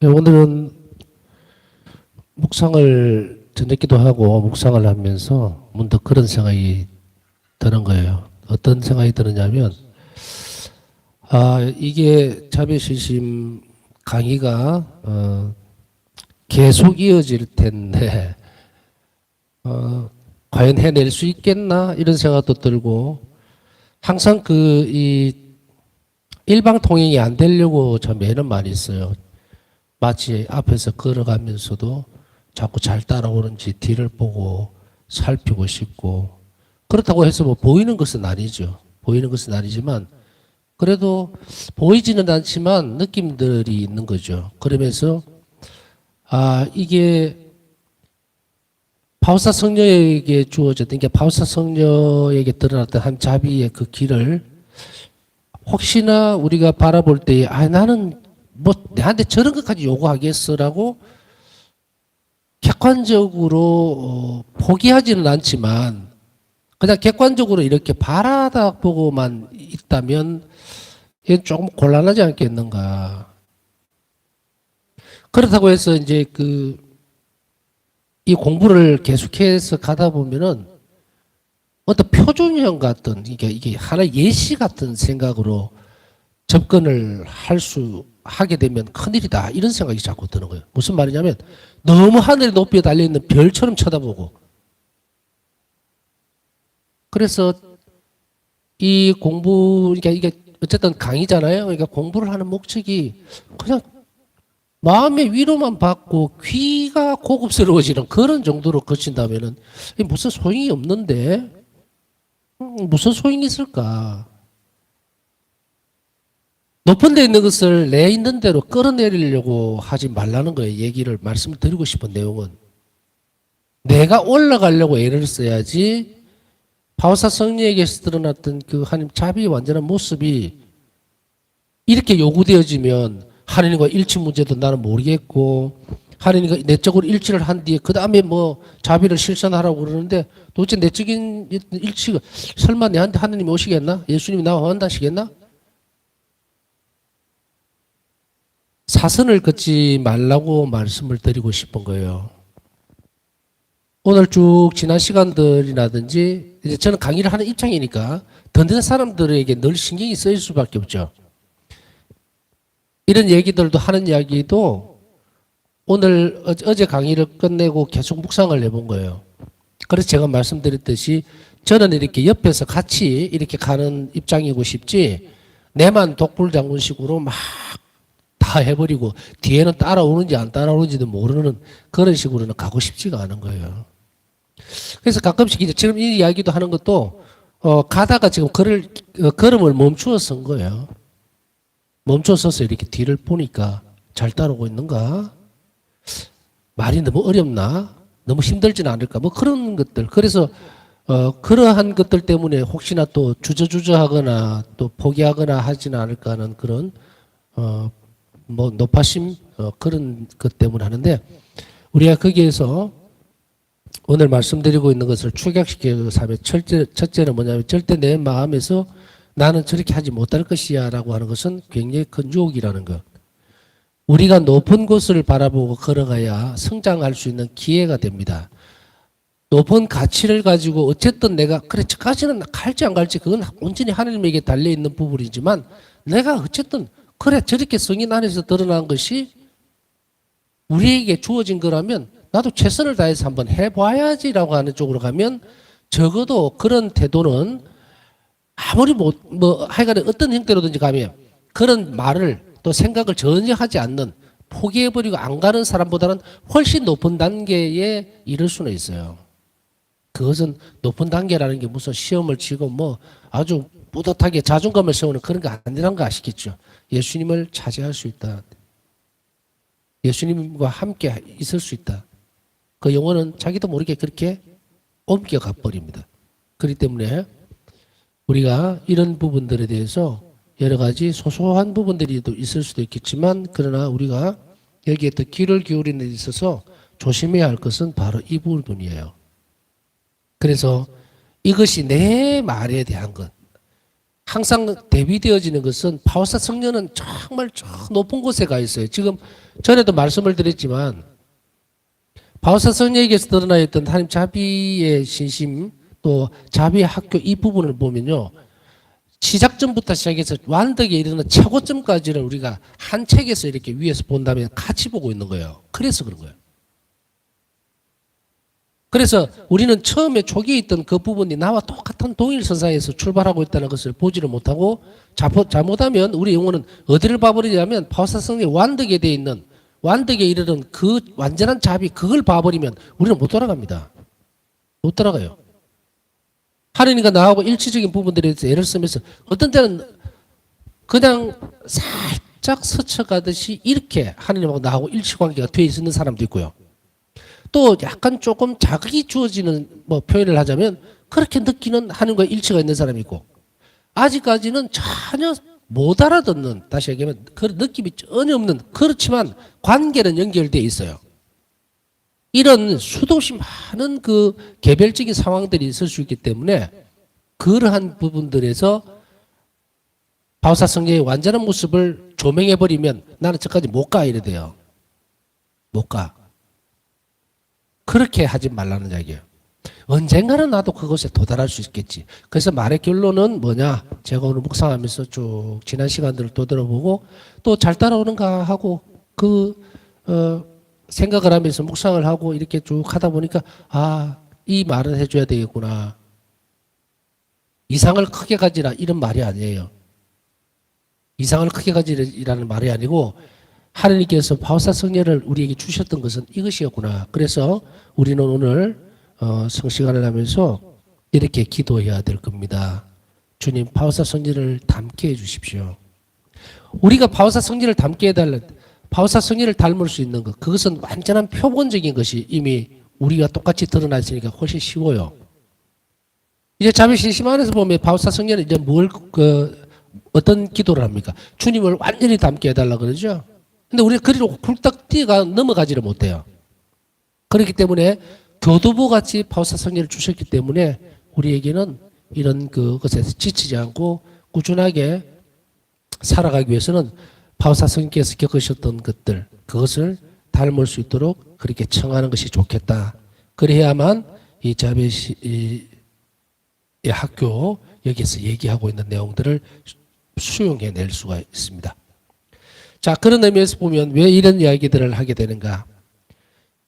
네, 오늘은 묵상을 저녁기도 하고 묵상을 하면서 문득 그런 생각이 드는 거예요. 어떤 생각이 드느냐면, 이게 자비실심 강의가 계속 이어질 텐데 과연 해낼 수 있겠나 이런 생각도 들고, 항상 이 일방통행이 안 되려고 참 애는 많이 있어요. 마치 앞에서 걸어가면서도 자꾸 잘 따라오는지 뒤를 보고 살피고 싶고, 그렇다고 해서 뭐 보이는 것은 아니죠. 보이는 것은 아니지만 그래도 보이지는 않지만 느낌들이 있는 거죠. 그러면서 이게 바우사 성녀에게 주어졌던 게, 바우사 성녀에게 드러났던 한 자비의 그 길을 혹시나 우리가 바라볼 때에 나는 뭐 내한테 저런 것까지 요구하겠어라고 객관적으로 포기하지는 않지만 그냥 객관적으로 이렇게 바라다보고만 있다면 이게 조금 곤란하지 않겠는가. 그렇다고 해서 이제 이 공부를 계속해서 가다 보면은 어떤 표준형 같은, 이게 하나의 예시 같은 생각으로 접근을 하게 되면 큰일이다, 이런 생각이 자꾸 드는 거예요. 무슨 말이냐면 너무 하늘에 높이 달려있는 별처럼 쳐다보고, 그래서 이 공부, 그러니까 이게 어쨌든 강의잖아요. 그러니까 공부를 하는 목적이 그냥 마음의 위로만 받고 귀가 고급스러워지는 그런 정도로 거친다면은 이게 무슨 소용이 없는데, 무슨 소용이 있을까? 높은 데 있는 것을 내 있는 대로 끌어내리려고 하지 말라는 거예요. 얘기를 말씀드리고 싶은 내용은. 내가 올라가려고 애를 써야지. 바오사 성리에게서 드러났던 그 하나님 자비의 완전한 모습이 이렇게 요구되어지면 하나님과 일치 문제도 나는 모르겠고, 하나님과 내적으로 일치를 한 뒤에 그 다음에 뭐 자비를 실천하라고 그러는데, 도대체 내적인 일치가 설마 내한테 하나님이 오시겠나? 예수님이 나와 한다시겠나? 사선을 긋지 말라고 말씀을 드리고 싶은 거예요. 오늘 쭉 지난 시간들이라든지, 이제 저는 강의를 하는 입장이니까 듣는 사람들에게 늘 신경이 쓰일 수밖에 없죠. 이런 얘기들도 하는 이야기도 오늘 어제 강의를 끝내고 계속 묵상을 해본 거예요. 그래서 제가 말씀드렸듯이 저는 이렇게 옆에서 같이 이렇게 가는 입장이고 싶지, 내만 독불장군식으로 막 다 해버리고 뒤에는 따라오는지 안 따라오는지도 모르는 그런 식으로는 가고 싶지가 않은 거예요. 그래서 가끔씩 이제 지금 이 이야기도 하는 것도 가다가 지금 걸음을 멈추어 선 거예요. 멈춰 서서 이렇게 뒤를 보니까 잘 따라오고 있는가? 말이 너무 어렵나? 너무 힘들지는 않을까? 뭐 그런 것들. 그래서 그러한 것들 때문에 혹시나 또 주저주저하거나 또 포기하거나 하지는 않을까 하는 그런 뭐 높아심 그런 것 때문에 하는데, 우리가 거기에서 오늘 말씀드리고 있는 것을 축약시켜서 하면 첫째는 뭐냐면, 절대 내 마음에서 나는 저렇게 하지 못할 것이야 라고 하는 것은 굉장히 큰 유혹이라는 것. 우리가 높은 곳을 바라보고 걸어가야 성장할 수 있는 기회가 됩니다. 높은 가치를 가지고 어쨌든 내가 그래 저까지는 갈지 안 갈지 그건 온전히 하나님에게 달려있는 부분이지만, 내가 어쨌든 그래 저렇게 성인 안에서 드러난 것이 우리에게 주어진 거라면 나도 최선을 다해서 한번 해봐야지라고 하는 쪽으로 가면, 적어도 그런 태도는 아무리 하여간에 어떤 형태로든지 가면 그런 말을 또 생각을 전혀 하지 않는, 포기해버리고 안 가는 사람보다는 훨씬 높은 단계에 이를 수는 있어요. 그것은 높은 단계라는 게 무슨 시험을 치고 뭐 아주 뿌듯하게 자존감을 세우는 그런 거 아니란 거 아시겠죠? 예수님을 차지할 수 있다. 예수님과 함께 있을 수 있다. 그 영혼은 자기도 모르게 그렇게 옮겨가 버립니다. 그렇기 때문에 우리가 이런 부분들에 대해서 여러 가지 소소한 부분들이 있을 수도 있겠지만, 그러나 우리가 여기에 더 귀를 기울이는 데 있어서 조심해야 할 것은 바로 이 부분이에요. 그래서 이것이 내 말에 대한 것, 항상 대비되어지는 것은 바오사 성녀는 정말 저 높은 곳에 가 있어요. 지금 전에도 말씀을 드렸지만 바오사 성녀에게서 드러나 있던 하나님 자비의 신심 또 자비의 학교 이 부분을 보면요. 시작점부터 시작해서 완덕에 이르는 최고점까지를 우리가 한 책에서 이렇게 위에서 본다면 같이 보고 있는 거예요. 그래서 그런 거예요. 그래서 우리는 처음에 초기에 있던 그 부분이 나와 똑같은 동일 선상에서 출발하고 있다는 것을 보지를 못하고 잘못하면 우리 영혼은 어디를 봐버리냐면 바오사성의 완덕에 되어 있는 완덕에 이르는 그 완전한 자비 그걸 봐버리면 우리는 못 돌아갑니다. 못 돌아가요. 하느님과 나하고 일치적인 부분들에 대해서 애를 쓰면서 어떤 때는 그냥 살짝 스쳐가듯이 이렇게 하느님하고 나하고 일치관계가 되어 있는 사람도 있고요. 또 약간 조금 자극이 주어지는 뭐 표현을 하자면 그렇게 느끼는 하느님과 일치가 있는 사람이 있고 아직까지는 전혀 못 알아듣는 다시 얘기하면 그 느낌이 전혀 없는 그렇지만 관계는 연결되어 있어요. 이런 수도 없이 많은 그 개별적인 상황들이 있을 수 있기 때문에 그러한 부분들에서 바오사 성녀의 완전한 모습을 조명해버리면 나는 저까지 못 가 이래 돼요. 못 가. 그렇게 하지 말라는 이야기예요. 언젠가는 나도 그것에 도달할 수 있겠지. 그래서 말의 결론은 뭐냐? 제가 오늘 묵상하면서 쭉 지난 시간들을 또 들어보고 또 잘 따라오는가 하고 생각을 하면서 묵상을 하고 이렇게 쭉 하다 보니까 이 말은 해줘야 되겠구나. 이상을 크게 가지라 이런 말이 아니에요. 이상을 크게 가지라는 말이 아니고 하느님께서 바오사 성녀를 우리에게 주셨던 것은 이것이었구나. 그래서 우리는 오늘 성시간을 하면서 이렇게 기도해야 될 겁니다. 주님 바오사 성녀를 닮게 해주십시오. 우리가 바오사 성녀를 닮게 해달라. 바오사 성녀를 닮을 수 있는 것 그것은 완전한 표본적인 것이 이미 우리가 똑같이 드러나 있으니까 훨씬 쉬워요. 이제 자비 신심 안에서 보면 바오사 성녀는 이제 어떤 기도를 합니까? 주님을 완전히 닮게 해달라 그러죠. 근데 우리가 그리로 굴딱 뛰어가 넘어가지를 못해요. 그렇기 때문에 교두보 같이 바오사 성녀를 주셨기 때문에 우리에게는 이런 그것에서 지치지 않고 꾸준하게 살아가기 위해서는 바오사 성녀께서 겪으셨던 것들 그것을 닮을 수 있도록 그렇게 청하는 것이 좋겠다. 그래야만 이 자비의 학교 여기에서 얘기하고 있는 내용들을 수용해낼 수가 있습니다. 자, 그런 의미에서 보면 왜 이런 이야기들을 하게 되는가?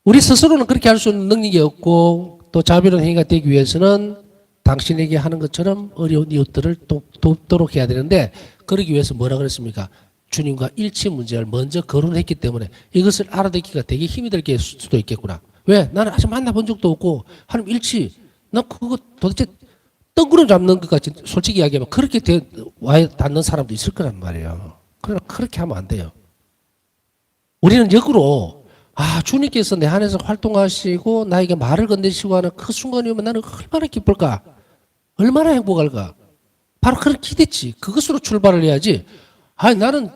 우리 스스로는 그렇게 할 수 있는 능력이 없고 또 자비로운 행위가 되기 위해서는 당신에게 하는 것처럼 어려운 이웃들을 돕도록 해야 되는데 그러기 위해서 뭐라 그랬습니까? 주님과 일치 문제를 먼저 거론했기 때문에 이것을 알아듣기가 되게 힘이 들 수도 있겠구나. 왜? 나는 아직 만나본 적도 없고 하나님 일치 난 그거 도대체 뜬구름 잡는 것 같이 솔직히 이야기하면 그렇게 와에 닿는 사람도 있을 거란 말이에요. 그러나 그렇게 하면 안 돼요. 우리는 역으로 주님께서 내 안에서 활동하시고 나에게 말을 건네시고 하는 그 순간이 오면 나는 얼마나 기쁠까? 얼마나 행복할까? 바로 그런 기대치. 그것으로 출발을 해야지. 나는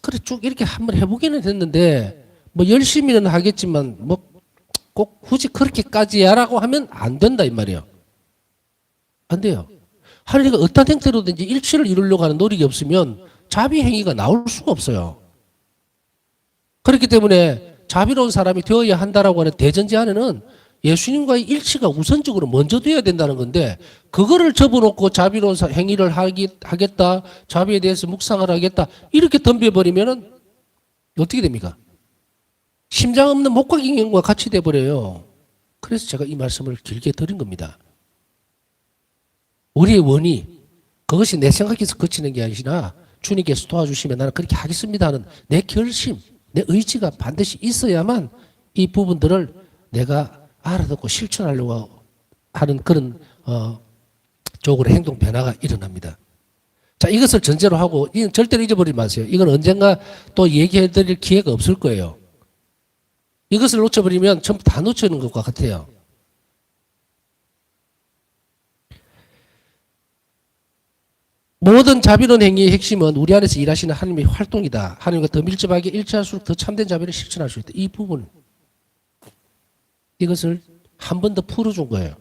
그래 쭉 이렇게 한번 해보기는 했는데 뭐 열심히는 하겠지만 뭐 꼭 굳이 그렇게까지 하라고 하면 안 된다 이 말이에요. 안 돼요. 하나님과 어떤 형태로든지 일치를 이루려고 하는 노력이 없으면 자비 행위가 나올 수가 없어요. 그렇기 때문에 자비로운 사람이 되어야 한다라고 하는 대전제 안에는 예수님과의 일치가 우선적으로 먼저 돼야 된다는 건데 그거를 접어놓고 자비로운 행위를 하겠다, 자비에 대해서 묵상을 하겠다 이렇게 덤벼버리면은 어떻게 됩니까? 심장 없는 목각인경과 같이 돼버려요. 그래서 제가 이 말씀을 길게 드린 겁니다. 우리의 원이 그것이 내 생각에서 그치는 게 아니라 주님께서 도와주시면 나는 그렇게 하겠습니다 하는 내 결심, 내 의지가 반드시 있어야만 이 부분들을 내가 알아듣고 실천하려고 하는 그런 쪽으로 행동 변화가 일어납니다. 자, 이것을 전제로 하고 이건 절대로 잊어버리지 마세요. 이건 언젠가 또 얘기해 드릴 기회가 없을 거예요. 이것을 놓쳐버리면 전부 다 놓치는 것과 같아요. 모든 자비로운 행위의 핵심은 우리 안에서 일하시는 하나님의 활동이다. 하나님과 더 밀접하게 일치할수록 더 참된 자비를 실천할 수 있다. 이 부분. 이것을 한 번 더 풀어준 거예요.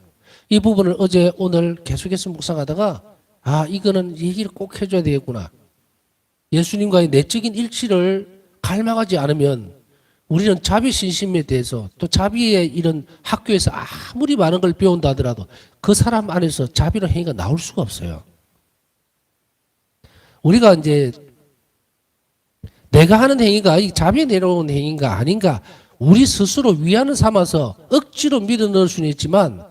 이 부분을 어제 오늘 계속해서 묵상하다가 아, 이거는 얘기를 꼭 해줘야 되겠구나. 예수님과의 내적인 일치를 갈망하지 않으면 우리는 자비 신심에 대해서 또 자비의 이런 학교에서 아무리 많은 걸 배운다 하더라도 그 사람 안에서 자비의 행위가 나올 수가 없어요. 우리가 이제 내가 하는 행위가 이 자비에 내려오는 행위인가 아닌가 우리 스스로 위안을 삼아서 억지로 밀어 넣을 수는 있지만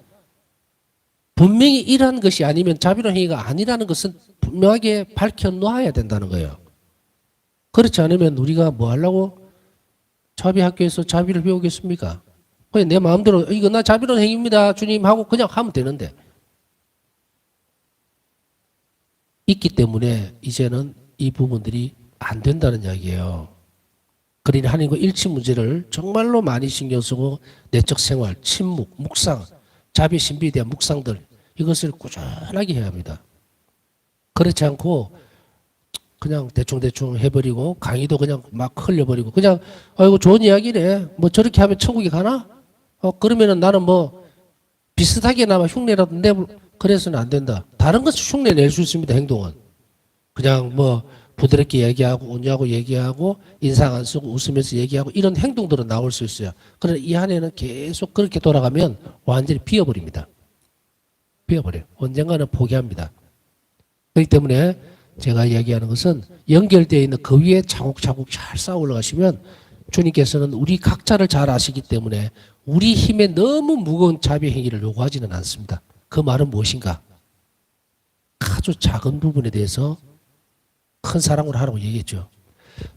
분명히 이러한 것이 아니면 자비로운 행위가 아니라는 것은 분명하게 밝혀놓아야 된다는 거예요. 그렇지 않으면 우리가 뭐 하려고 자비 학교에서 자비를 배우겠습니까? 그냥 내 마음대로 이거 나 자비로운 행위입니다 주님 하고 그냥 하면 되는데 있기 때문에 이제는 이 부분들이 안 된다는 이야기예요. 그러니 하나님과 일치 문제를 정말로 많이 신경 쓰고 내적 생활, 침묵, 묵상, 자비 신비에 대한 묵상들 이것을 꾸준하게 해야 합니다. 그렇지 않고 그냥 대충대충 해버리고 강의도 그냥 막 흘려버리고 그냥 아이고 좋은 이야기네 뭐 저렇게 하면 천국에 가나? 그러면은 나는 뭐 비슷하게나마 흉내라도 내고 그래서는 안 된다. 다른 것을 흉내 낼 수 있습니다. 행동은 그냥 뭐 부드럽게 얘기하고 온유하고 얘기하고 인상 안 쓰고 웃으면서 얘기하고 이런 행동들은 나올 수 있어요. 그러나 이 안에는 계속 그렇게 돌아가면 완전히 비어버립니다. 비어버려요. 언젠가는 포기합니다. 그렇기 때문에 제가 이야기하는 것은 연결되어 있는 그 위에 차곡차곡 잘 쌓아 올라가시면 주님께서는 우리 각자를 잘 아시기 때문에 우리 힘에 너무 무거운 자비 행위를 요구하지는 않습니다. 그 말은 무엇인가? 아주 작은 부분에 대해서 큰 사랑으로 하라고 얘기했죠.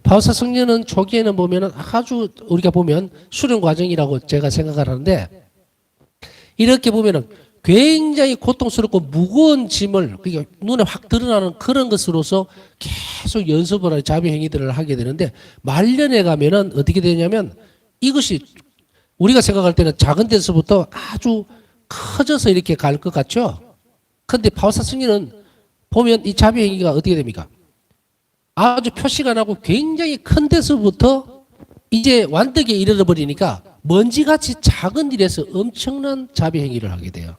바울사 성령은 초기에는 보면은 아주 우리가 보면 수련 과정이라고 제가 생각을 하는데 이렇게 보면은 굉장히 고통스럽고 무거운 짐을 그러니까 눈에 확 드러나는 그런 것으로서 계속 연습을 하는 자비 행위들을 하게 되는데 말년에 가면은 어떻게 되냐면 이것이 우리가 생각할 때는 작은 데서부터 아주 커져서 이렇게 갈 것 같죠. 그런데 바울사 성령은 보면 이 자비 행위가 어떻게 됩니까? 아주 표시가 나고 굉장히 큰 데서부터 이제 완덕에 이르러 버리니까 먼지같이 작은 일에서 엄청난 자비 행위를 하게 돼요.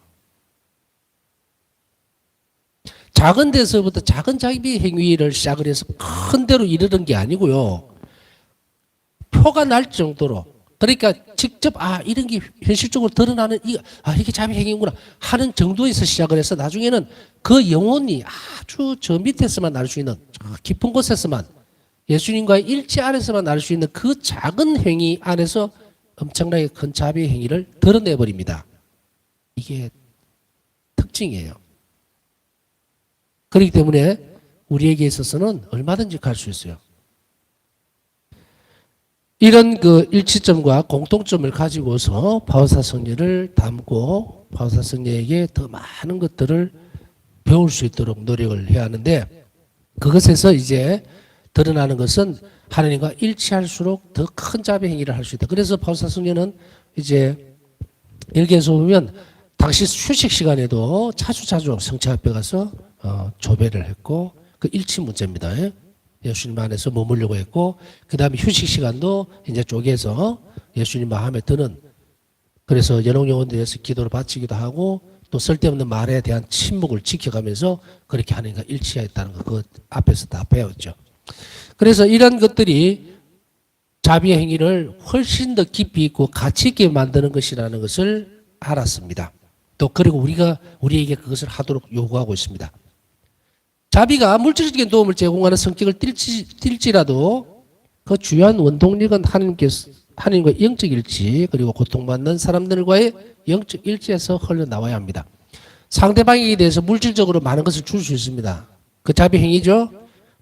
작은 데서부터 작은 자비 행위를 시작을 해서 큰 데로 이르는 게 아니고요. 표가 날 정도로 그러니까 직접 이런 게 현실적으로 드러나는 이게 자비 행위구나 하는 정도에서 시작을 해서 나중에는 그 영혼이 아주 저 밑에서만 날 수 있는 깊은 곳에서만 예수님과의 일치 안에서만 날 수 있는 그 작은 행위 안에서 엄청나게 큰 자비 행위를 드러내버립니다. 이게 특징이에요. 그렇기 때문에 우리에게 있어서는 얼마든지 갈 수 있어요. 이런 그 일치점과 공통점을 가지고서 바울사 성령을 담고 바울사 성령에게 더 많은 것들을 배울 수 있도록 노력을 해야 하는데 그것에서 이제 드러나는 것은 하나님과 일치할수록 더 큰 자비 행위를 할 수 있다. 그래서 바울사 성령은 이제 일기에서 보면 당시 휴식 시간에도 자주 성체 앞에 가서 조배를 했고 그 일치 문제입니다. 예수님 안에서 머물려고 했고 그 다음에 휴식 시간도 이제 쪼개서 예수님 마음에 드는 그래서 연옥영혼들에서 기도를 바치기도 하고 또 쓸데없는 말에 대한 침묵을 지켜가면서 그렇게 하니까 일치했다는 거 그 앞에서 다 배웠죠. 그래서 이런 것들이 자비의 행위를 훨씬 더 깊이 있고 가치 있게 만드는 것이라는 것을 알았습니다. 또 그리고 우리에게 그것을 하도록 요구하고 있습니다. 자비가 물질적인 도움을 제공하는 성격을 띨지라도 그 주요한 원동력은 하나님과의 영적 일치 그리고 고통받는 사람들과의 영적 일치에서 흘러나와야 합니다. 상대방에게 대해서 물질적으로 많은 것을 줄 수 있습니다. 그 자비 행위죠.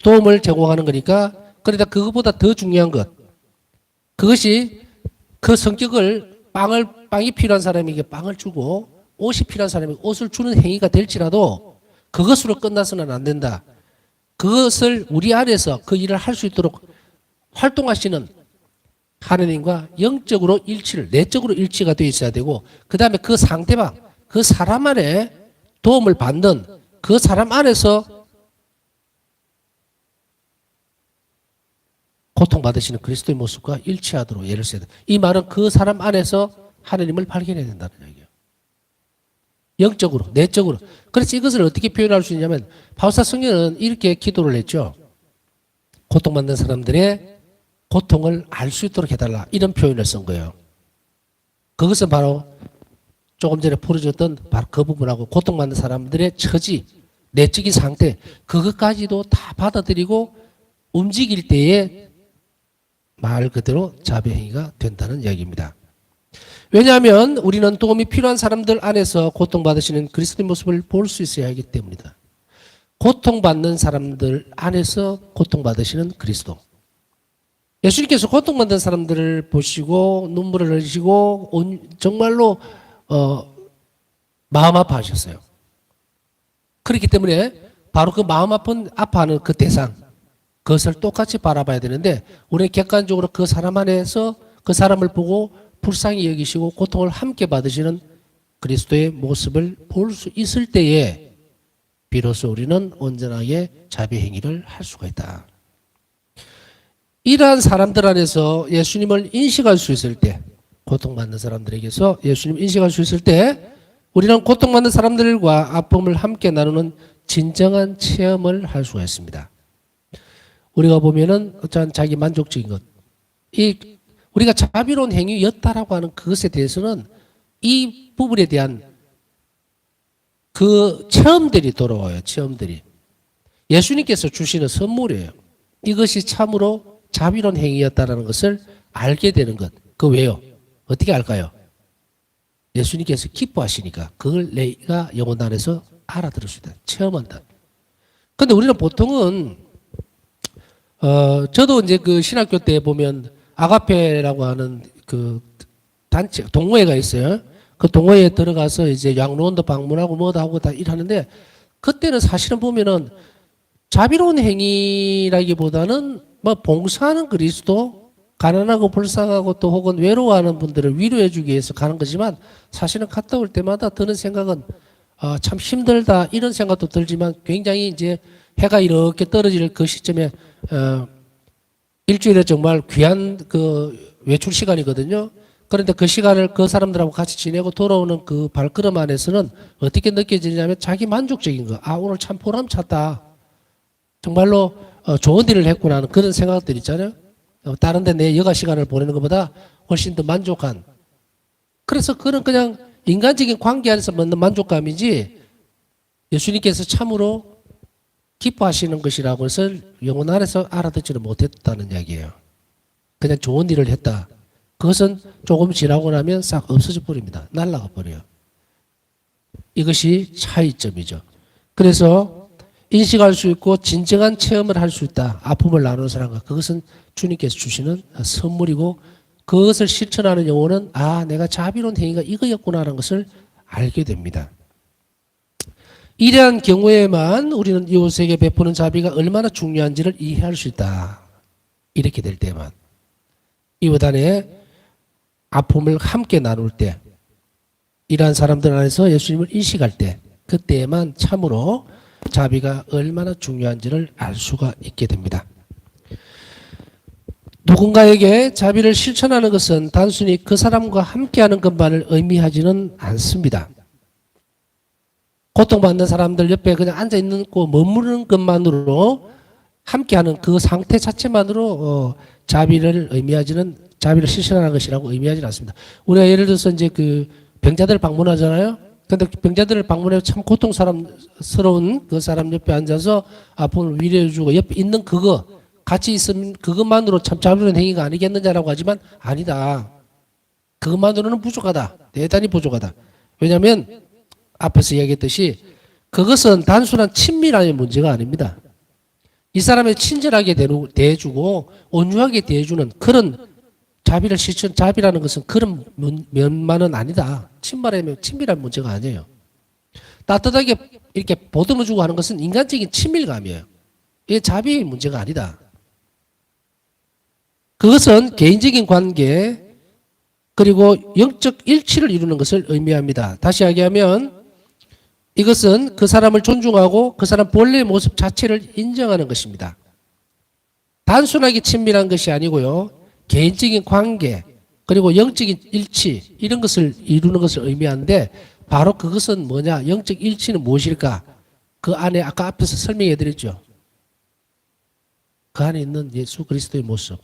도움을 제공하는 거니까 그러다 그것보다 더 중요한 것 그것이 그 성격을 빵이 필요한 사람에게 빵을 주고 옷이 필요한 사람에게 옷을 주는 행위가 될지라도 그것으로 끝나서는 안 된다. 그것을 우리 안에서 그 일을 할 수 있도록 활동하시는 하나님과 영적으로 내적으로 일치가 되어 있어야 되고 그 다음에 그 상대방, 그 사람 안에 도움을 받는 그 사람 안에서 고통받으시는 그리스도의 모습과 일치하도록 예를 써야 돼. 이 말은 그 사람 안에서 하나님을 발견해야 된다는 얘기예요. 영적으로, 내적으로. 그래서 이것을 어떻게 표현할 수 있냐면 바울사 성령은 이렇게 기도를 했죠. 고통받는 사람들의 고통을 알 수 있도록 해달라. 이런 표현을 쓴 거예요. 그것은 바로 조금 전에 풀어줬던 바로 그 부분하고 고통받는 사람들의 처지, 내적인 상태, 그것까지도 다 받아들이고 움직일 때에 말 그대로 자비행위가 된다는 이야기입니다. 왜냐하면 우리는 도움이 필요한 사람들 안에서 고통받으시는 그리스도의 모습을 볼 수 있어야 하기 때문이다. 고통받는 사람들 안에서 고통받으시는 그리스도. 예수님께서 고통받는 사람들을 보시고 눈물을 흘리시고 정말로 마음 아파하셨어요. 그렇기 때문에 바로 그 마음 아파하는 그 대상, 그것을 똑같이 바라봐야 되는데 우리는 객관적으로 그 사람 안에서 그 사람을 보고 불쌍히 여기시고 고통을 함께 받으시는 그리스도의 모습을 볼 수 있을 때에 비로소 우리는 온전하게 자비 행위를 할 수가 있다. 이러한 사람들 안에서 예수님을 인식할 수 있을 때, 고통받는 사람들에게서 예수님을 인식할 수 있을 때 우리는 고통받는 사람들과 아픔을 함께 나누는 진정한 체험을 할 수가 있습니다. 우리가 보면은 어쩌한 자기 만족적인 것, 우리가 자비로운 행위였다라고 하는 그것에 대해서는 이 부분에 대한 그 체험들이 돌아와요. 체험들이. 예수님께서 주시는 선물이에요. 이것이 참으로 자비로운 행위였다라는 것을 알게 되는 것. 그 왜요? 어떻게 알까요? 예수님께서 기뻐하시니까 그걸 내가 영혼 안에서 알아들을 수 있다. 체험한다. 근데 우리는 보통은 저도 이제 그 신학교 때 보면 아가페라고 하는 그 단체 동호회가 있어요. 그 동호회에 들어가서 이제 양로원도 방문하고 뭐도 하고 다 일하는데 그때는 사실은 보면은 자비로운 행위라기보다는 뭐 봉사하는 그리스도, 가난하고 불쌍하고 또 혹은 외로워하는 분들을 위로해 주기 위해서 가는 거지만 사실은 갔다 올 때마다 드는 생각은 참 힘들다 이런 생각도 들지만 굉장히 이제 해가 이렇게 떨어질 그 시점에 일주일에 정말 귀한 그 외출 시간이거든요. 그런데 그 시간을 그 사람들하고 같이 지내고 돌아오는 그 발걸음 안에서는 어떻게 느껴지냐면 자기 만족적인 거. 아, 오늘 참 보람찼다. 정말로 좋은 일을 했구나 하는 그런 생각들 있잖아요. 다른 데 내 여가 시간을 보내는 것보다 훨씬 더 만족한. 그래서 그런 그냥 인간적인 관계 안에서 얻는 만족감이지 예수님께서 참으로 기뻐하시는 것이라고 해서 영혼 안에서 알아듣지를 못했다는 이야기예요. 그냥 좋은 일을 했다. 그것은 조금 지나고 나면 싹 없어져 버립니다. 날아가 버려요. 이것이 차이점이죠. 그래서 인식할 수 있고 진정한 체험을 할 수 있다. 아픔을 나누는 사람과 그것은 주님께서 주시는 선물이고 그것을 실천하는 영혼은 아, 내가 자비로운 행위가 이거였구나라는 것을 알게 됩니다. 이러한 경우에만 우리는 이웃에게 베푸는 자비가 얼마나 중요한지를 이해할 수 있다. 이렇게 될 때만. 이웃 안에 아픔을 함께 나눌 때, 이러한 사람들 안에서 예수님을 인식할 때, 그때에만 참으로 자비가 얼마나 중요한지를 알 수가 있게 됩니다. 누군가에게 자비를 실천하는 것은 단순히 그 사람과 함께하는 것만을 의미하지는 않습니다. 고통받는 사람들 옆에 그냥 앉아있는 거 머무르는 것만으로 함께하는 그 상태 자체만으로 자비를 실천하는 것이라고 의미하지는 않습니다. 우리가 예를 들어서 이제 그 병자들 방문하잖아요. 근데 병자들을 방문해 참 고통스러운 그 사람 옆에 앉아서 아픔을 위로해주고 옆에 있는 그거 같이 있으면 그것만으로 참 자비로운 행위가 아니겠느냐라고 하지만 아니다. 그것만으로는 부족하다. 대단히 부족하다. 왜냐하면 앞에서 이야기했듯이 그것은 단순한 친밀함의 문제가 아닙니다. 이 사람을 친절하게 대해주고 온유하게 대해주는 그런 자비라는 것은 그런 면만은 아니다. 친밀한 문제가 아니에요. 따뜻하게 이렇게 보듬어주고 하는 것은 인간적인 친밀감이에요. 이게 자비의 문제가 아니다. 그것은 개인적인 관계 그리고 영적 일치를 이루는 것을 의미합니다. 다시 이야기하면 이것은 그 사람을 존중하고 그 사람 본래의 모습 자체를 인정하는 것입니다. 단순하게 친밀한 것이 아니고요. 개인적인 관계 그리고 영적인 일치 이런 것을 이루는 것을 의미하는데 바로 그것은 뭐냐? 영적 일치는 무엇일까? 그 안에 아까 앞에서 설명해 드렸죠. 그 안에 있는 예수 그리스도의 모습.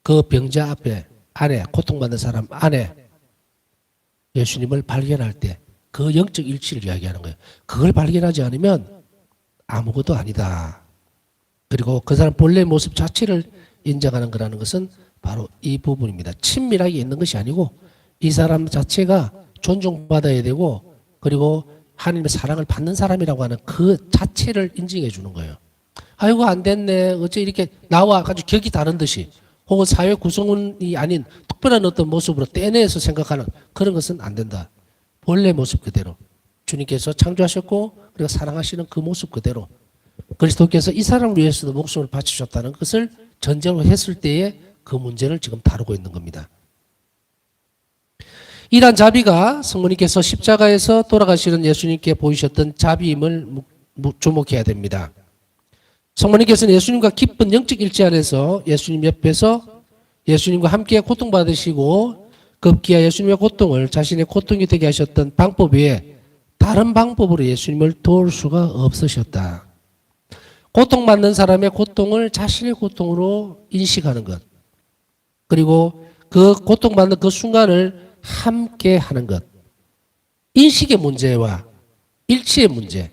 그 병자 앞에, 안에, 고통받는 사람 안에 예수님을 발견할 때 그 영적 일치를 이야기하는 거예요. 그걸 발견하지 않으면 아무것도 아니다. 그리고 그 사람 본래의 모습 자체를 인정하는 거라는 것은 바로 이 부분입니다. 친밀하게 있는 것이 아니고 이 사람 자체가 존중받아야 되고 그리고 하나님의 사랑을 받는 사람이라고 하는 그 자체를 인정해 주는 거예요. 아이고 안 됐네. 어째 이렇게 나와 가지고 격이 다른 듯이 혹은 사회 구성원이 아닌 특별한 어떤 모습으로 떼내서 생각하는 그런 것은 안 된다. 본래 모습 그대로 주님께서 창조하셨고 그리고 사랑하시는 그 모습 그대로 그리스도께서 이 사람을 위해서도 목숨을 바치셨다는 것을 전제로 했을 때에 그 문제를 지금 다루고 있는 겁니다. 이러한 자비가 성모님께서 십자가에서 돌아가시는 예수님께 보이셨던 자비임을 주목해야 됩니다. 성모님께서는 예수님과 깊은 영적 일치 안에서 예수님 옆에서 예수님과 함께 고통받으시고 급기야 예수님의 고통을 자신의 고통이 되게 하셨던 방법 외에 다른 방법으로 예수님을 도울 수가 없으셨다. 고통받는 사람의 고통을 자신의 고통으로 인식하는 것. 그리고 그 고통받는 그 순간을 함께 하는 것. 인식의 문제와 일치의 문제.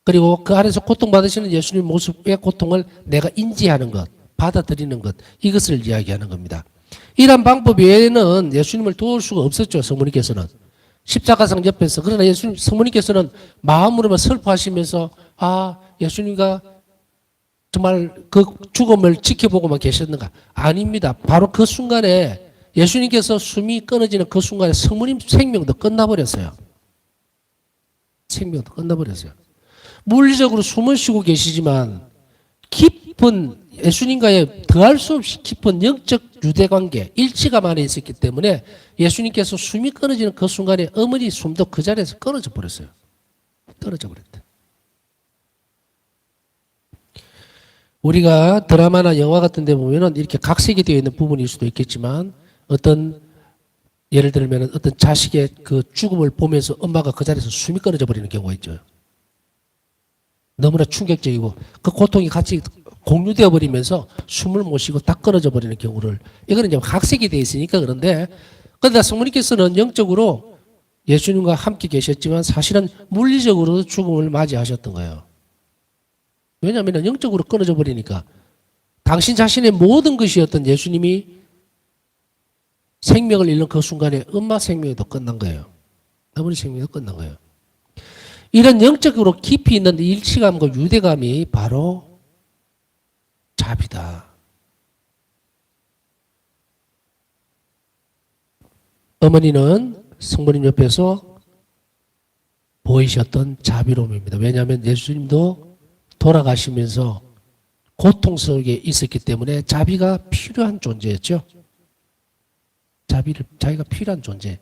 그리고 그 안에서 고통받으시는 예수님 모습의 고통을 내가 인지하는 것, 받아들이는 것. 이것을 이야기하는 겁니다. 이런 방법 외에는 예수님을 도울 수가 없었죠. 성모님께서는. 십자가상 옆에서. 그러나 예수님, 성모님께서는 마음으로만 슬퍼하시면서 예수님과 정말 그 죽음을 지켜보고만 계셨는가? 아닙니다. 바로 그 순간에 예수님께서 숨이 끊어지는 그 순간에 성모님 생명도 끝나버렸어요. 생명도 끝나버렸어요. 물리적으로 숨을 쉬고 계시지만 깊은 예수님과의 더할 수 없이 깊은 영적 유대관계, 일치감 안에 있었기 때문에 예수님께서 숨이 끊어지는 그 순간에 어머니 숨도 그 자리에서 끊어져 버렸어요. 떨어져 버렸다. 우리가 드라마나 영화 같은 데 보면은 이렇게 각색이 되어 있는 부분일 수도 있겠지만 어떤 예를 들면 어떤 자식의 그 죽음을 보면서 엄마가 그 자리에서 숨이 끊어져 버리는 경우가 있죠. 너무나 충격적이고 그 고통이 같이 공유되어 버리면서 숨을 못 쉬고 딱 끊어져 버리는 경우를 이거는 이제 각색이 되어 있으니까 그런데 그러나 성모님께서는 영적으로 예수님과 함께 계셨지만 사실은 물리적으로도 죽음을 맞이하셨던 거예요. 왜냐하면 영적으로 끊어져 버리니까 당신 자신의 모든 것이었던 예수님이 생명을 잃는 그 순간에 엄마 생명도 끝난 거예요. 어머니 생명도 끝난 거예요. 이런 영적으로 깊이 있는 일치감과 유대감이 바로 자비다. 어머니는 성모님 옆에서 보이셨던 자비로움입니다. 왜냐하면 예수님도 돌아가시면서 고통 속에 있었기 때문에 자비가 필요한 존재였죠. 자기가 필요한 존재.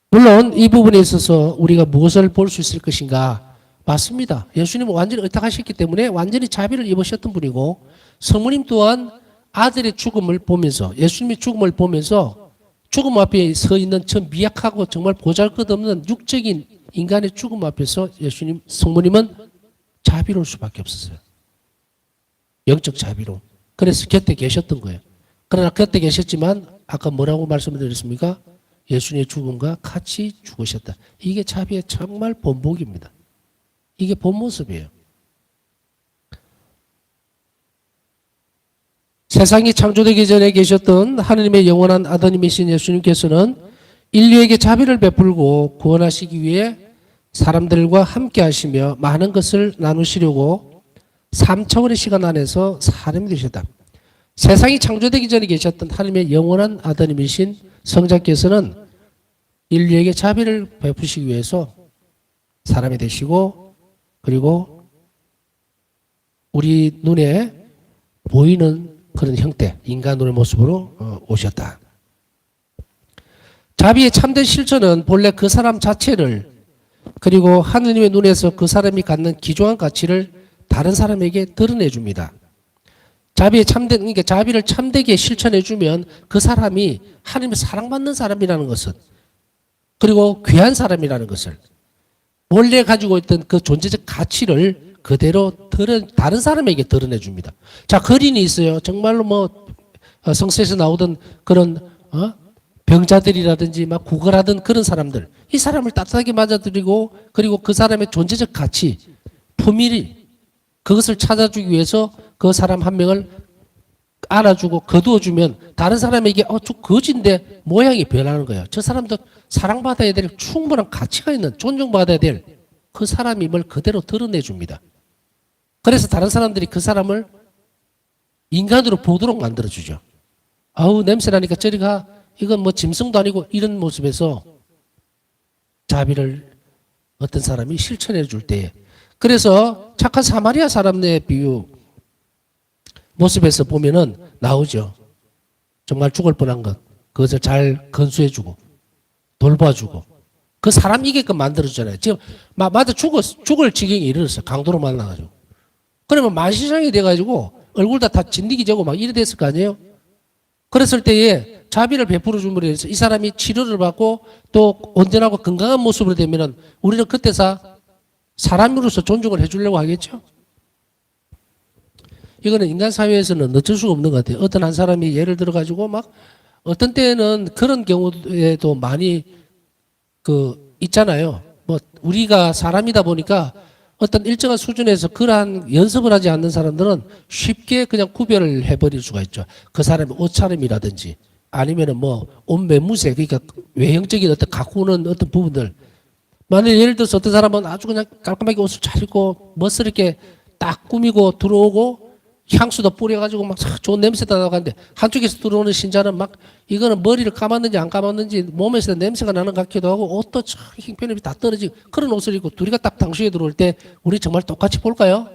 물론 이 부분에 있어서 우리가 무엇을 볼 수 있을 것인가? 맞습니다. 예수님은 완전히 의탁하셨기 때문에 완전히 자비를 입으셨던 분이고 성모님 또한 아들의 죽음을 보면서 예수님의 죽음을 보면서 죽음 앞에 서 있는 저 미약하고 정말 보잘것없는 육적인 인간의 죽음 앞에서 성모님은 자비로울 수밖에 없었어요. 영적 자비로. 그래서 곁에 계셨던 거예요. 그러나 곁에 계셨지만 아까 뭐라고 말씀드렸습니까? 예수님의 죽음과 같이 죽으셨다. 이게 자비의 정말 본보기입니다. 이게 본 모습이에요. 세상이 창조되기 전에 계셨던 하느님의 영원한 아드님이신 예수님께서는 인류에게 자비를 베풀고 구원하시기 위해 사람들과 함께 하시며 많은 것을 나누시려고 3차원의 시간 안에서 사람이 되셨다. 세상이 창조되기 전에 계셨던 하나님의 영원한 아드님이신 성자께서는 인류에게 자비를 베푸시기 위해서 사람이 되시고 그리고 우리 눈에 보이는 그런 형태, 인간 눈의 모습으로 오셨다. 자비의 참된 실천은 본래 그 사람 자체를 그리고 하느님의 눈에서 그 사람이 갖는 기초한 가치를 다른 사람에게 드러내 줍니다. 그러니까 자비를 참되게 실천해 주면 그 사람이 하나님의 사랑받는 사람이라는 것은 그리고 귀한 사람이라는 것을 원래 가지고 있던 그 존재적 가치를 그대로 다른 사람에게 드러내 줍니다. 자, 거린이 있어요. 정말로 뭐 성서에서 나오던 그런 병자들이라든지 막 구걸하던 그런 사람들, 이 사람을 따뜻하게 맞아들이고 그리고 그 사람의 존재적 가치, 품위, 그것을 찾아주기 위해서 그 사람 한 명을 안아주고 거두어주면 다른 사람에게 저 거지인데 모양이 변하는 거예요. 저 사람도 사랑받아야 될 충분한 가치가 있는 존중받아야 될 그 사람임을 그대로 드러내줍니다. 그래서 다른 사람들이 그 사람을 인간으로 보도록 만들어주죠. 아우 냄새나니까 저리 가. 이건 뭐 짐승도 아니고 이런 모습에서 자비를 어떤 사람이 실천해 줄 때, 그래서 착한 사마리아 사람의 비유 모습에서 보면은 나오죠. 정말 죽을 뻔한 것, 그것을 잘 건수해주고 돌봐주고 그 사람 이게끔 만들어주잖아요. 지금 맞아 죽을 지경에 이르렀어. 강도로 만나가지고. 그러면 만시장이 돼가지고 얼굴 다 진리기 되고 막 이래 됐을 거 아니에요. 그랬을 때에 자비를 베풀어 줌으로 해서 이 사람이 치료를 받고 또 온전하고 건강한 모습으로 되면은 우리는 그때서 사람으로서 존중을 해주려고 하겠죠. 이거는 인간 사회에서는 어쩔 수가 없는 것 같아요. 어떤 한 사람이 예를 들어 가지고 막 어떤 때는 그런 경우에도 많이 있잖아요. 뭐 우리가 사람이다 보니까 어떤 일정한 수준에서 그러한 연습을 하지 않는 사람들은 쉽게 그냥 구별을 해버릴 수가 있죠. 그 사람의 옷차림이라든지 아니면은 뭐 옷 매무새, 그러니까 외형적인 어떤 가꾸는 어떤 부분들. 만약 예를 들어서 어떤 사람은 아주 그냥 깔끔하게 옷을 잘 입고 멋스럽게 딱 꾸미고 들어오고 향수도 뿌려가지고 막 좋은 냄새가 나가는데 한쪽에서 들어오는 신자는 막 이거는 머리를 감았는지 안 감았는지 몸에서 냄새가 나는 것 같기도 하고 옷도 참 형편없이 다 떨어지고 그런 옷을 입고 둘이가 딱 당시에 들어올 때 우리 정말 똑같이 볼까요?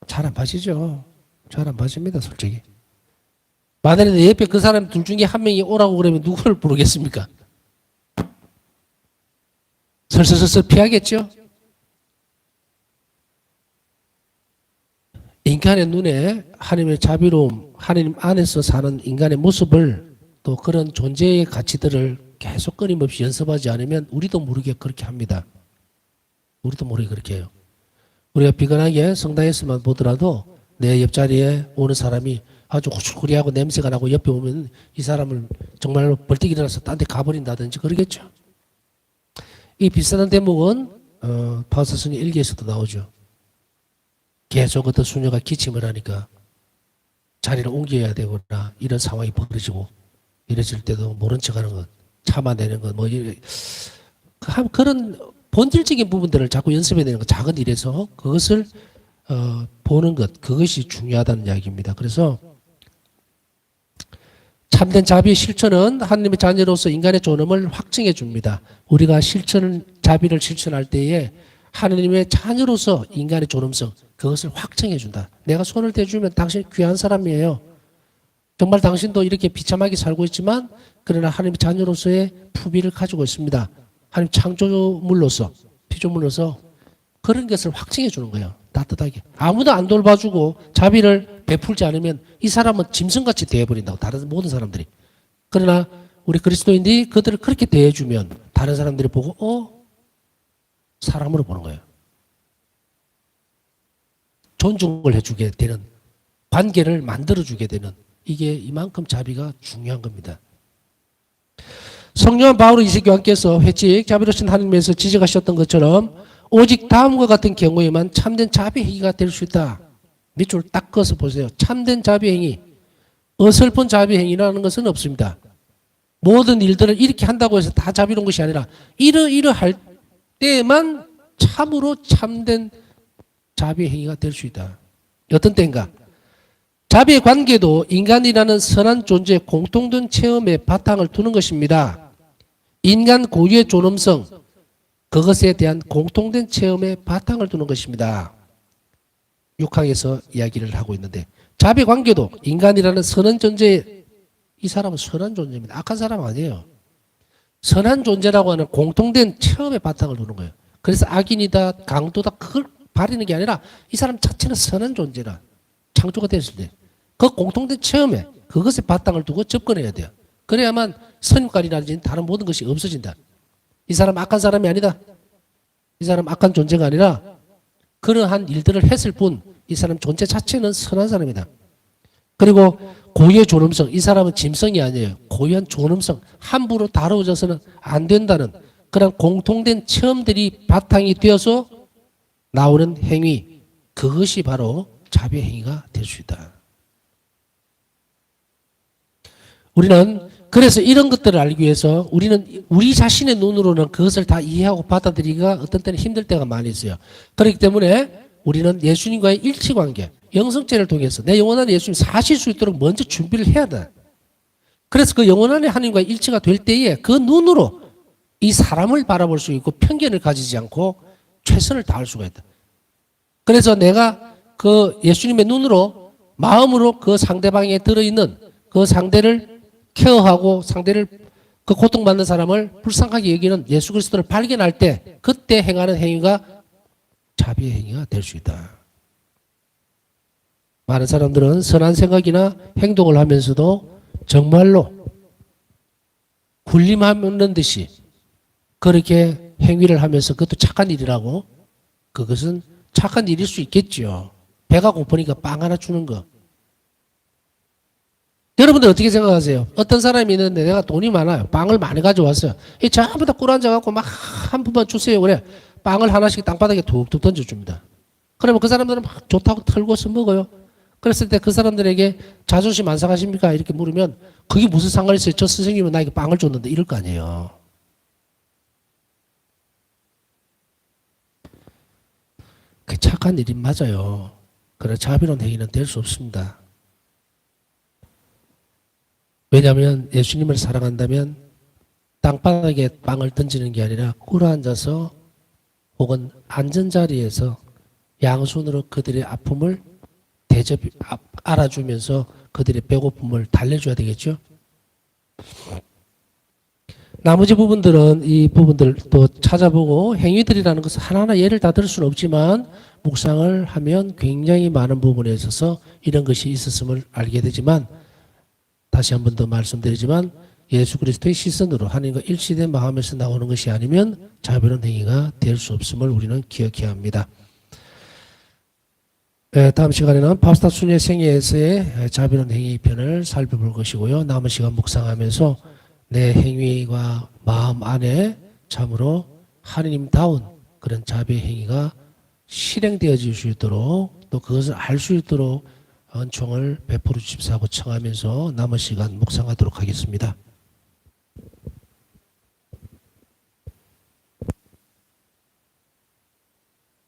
잘 안 봐지죠. 잘 안 봐집니다, 솔직히. 만약에 내 옆에 그 사람 둘 중에 한 명이 오라고 그러면 누구를 부르겠습니까? 슬슬슬슬 피하겠죠? 인간의 눈에 하나님의 자비로움, 하나님 안에서 사는 인간의 모습을 또 그런 존재의 가치들을 계속 끊임없이 연습하지 않으면 우리도 모르게 그렇게 합니다. 우리도 모르게 그렇게 해요. 우리가 비근하게 성당에서만 보더라도 내 옆자리에 오는 사람이 아주 호출거리하고 냄새가 나고 옆에 오면 이 사람을 정말로 벌떡 일어나서 딴 데 가버린다든지 그러겠죠. 이 비슷한 대목은 바울사서의 일기에서도 나오죠. 계속 어떤 수녀가 기침을 하니까 자리를 옮겨야 되거나 이런 상황이 벌어지고 이랬을 때도 모른 척하는 것, 참아내는 것, 뭐 그런 본질적인 부분들을 자꾸 연습해야 되는 것, 작은 일에서 그것을 보는 것, 그것이 중요하다는 이야기입니다. 그래서 참된 자비의 실천은 하나님의 자녀로서 인간의 존엄을 확증해 줍니다. 우리가 자비를 실천할 때에 하나님의 자녀로서 인간의 존엄성, 그것을 확증해 준다. 내가 손을 대주면 당신 귀한 사람이에요. 정말 당신도 이렇게 비참하게 살고 있지만 그러나 하나님의 자녀로서의 품위를 가지고 있습니다. 하나님 창조물로서, 피조물로서 그런 것을 확증해 주는 거예요. 따뜻하게. 아무도 안 돌봐주고 자비를 베풀지 않으면 이 사람은 짐승같이 대해버린다고, 다른 모든 사람들이. 그러나 우리 그리스도인들이 그들을 그렇게 대해주면 다른 사람들이 보고 사람으로 보는 거예요. 존중을 해주게 되는, 관계를 만들어주게 되는, 이게 이만큼 자비가 중요한 겁니다. 성령한 바울 이세교환께서 회칙 자비로신 하나님에서 지적하셨던 것처럼 오직 다음과 같은 경우에만 참된 자비 행위가 될 수 있다. 밑줄 딱 그어서 보세요. 참된 자비 행위, 어설픈 자비 행위라는 것은 없습니다. 모든 일들을 이렇게 한다고 해서 다 자비로운 것이 아니라 이러할 때만 참으로 참된 자비의 행위가 될 수 있다. 어떤 때인가? 자비의 관계도 인간이라는 선한 존재의 공통된 체험에 바탕을 두는 것입니다. 인간 고유의 존엄성, 그것에 대한 공통된 체험에 바탕을 두는 것입니다. 6항에서 이야기를 하고 있는데 자비 관계도 인간이라는 선한 존재, 이 사람은 선한 존재입니다. 악한 사람 아니에요. 선한 존재라고 하는 공통된 체험에 바탕을 두는 거예요. 그래서 악인이다, 강도다, 그걸 바라는 게 아니라 이 사람 자체는 선한 존재라, 창조가 됐을 때 그 공통된 체험에, 그것에 바탕을 두고 접근해야 돼요. 그래야만 선입관이라든지 다른 모든 것이 없어진다. 이 사람 악한 사람이 아니다. 이 사람 악한 존재가 아니라 그러한 일들을 했을 뿐 이 사람 존재 자체는 선한 사람이다. 그리고 고유의 존엄성, 이 사람은 짐승이 아니에요. 고유한 존엄성, 함부로 다루어져서는 안 된다는 그런 공통된 체험들이 바탕이 되어서 나오는 행위, 그것이 바로 자비의 행위가 될 수 있다. 우리는 그래서 이런 것들을 알기 위해서 우리는 우리 자신의 눈으로는 그것을 다 이해하고 받아들이기가 어떤 때는 힘들 때가 많이 있어요. 그렇기 때문에 우리는 예수님과의 일치관계, 영성죄를 통해서 내 영혼 안에 예수님 사실 수 있도록 먼저 준비를 해야 돼. 그래서 그 영혼 안에 하나님과 일치가 될 때에 그 눈으로 이 사람을 바라볼 수 있고 편견을 가지지 않고 최선을 다할 수가 있다. 그래서 내가 그 예수님의 눈으로 마음으로 그 상대방에 들어있는 그 상대를 케어하고 상대를 그 고통받는 사람을 불쌍하게 여기는 예수 그리스도를 발견할 때 그때 행하는 행위가 자비의 행위가 될 수 있다. 많은 사람들은 선한 생각이나 행동을 하면서도 정말로 군림하는 듯이 그렇게 행위를 하면서 그것도 착한 일이라고 그것은 착한 일일 수 있겠죠. 배가 고프니까 빵 하나 주는 거. 여러분들 어떻게 생각하세요? 어떤 사람이 있는데 내가 돈이 많아요. 빵을 많이 가져왔어요. 이 전부 다 꿀 앉아갖고 막 한 푼만 주세요. 그래. 빵을 하나씩 땅바닥에 툭툭 던져줍니다. 그러면 그 사람들은 막 좋다고 털고서 먹어요. 그랬을 때 그 사람들에게 자존심 안 상하십니까? 이렇게 물으면 그게 무슨 상관이 있어요? 저 선생님은 나에게 빵을 줬는데 이럴 거 아니에요. 그게 착한 일이 맞아요. 그러나 자비로운 행위는 될 수 없습니다. 왜냐하면 예수님을 사랑한다면 땅바닥에 빵을 던지는 게 아니라 꿇어앉아서 혹은 앉은 자리에서 양손으로 그들의 아픔을 알아주면서 그들의 배고픔을 달래줘야 되겠죠. 나머지 부분들은 이 부분들 또 찾아보고 행위들이라는 것은 하나하나 예를 다 들 수는 없지만 묵상을 하면 굉장히 많은 부분에 있어서 이런 것이 있었음을 알게 되지만 다시 한 번 더 말씀드리지만 예수 그리스도의 시선으로 하나님과 일치된 마음에서 나오는 것이 아니면 자비로운 행위가 될 수 없음을 우리는 기억해야 합니다. 다음 시간에는 파스타 순의 생애에서의 자비로운 행위 편을 살펴볼 것이고요. 남은 시간 묵상하면서 내 행위와 마음 안에 참으로 하느님다운 그런 자비의 행위가 실행되어질 수 있도록 또 그것을 알 수 있도록 은총을 베풀어 주십사 하고 청하면서 남은 시간 묵상하도록 하겠습니다.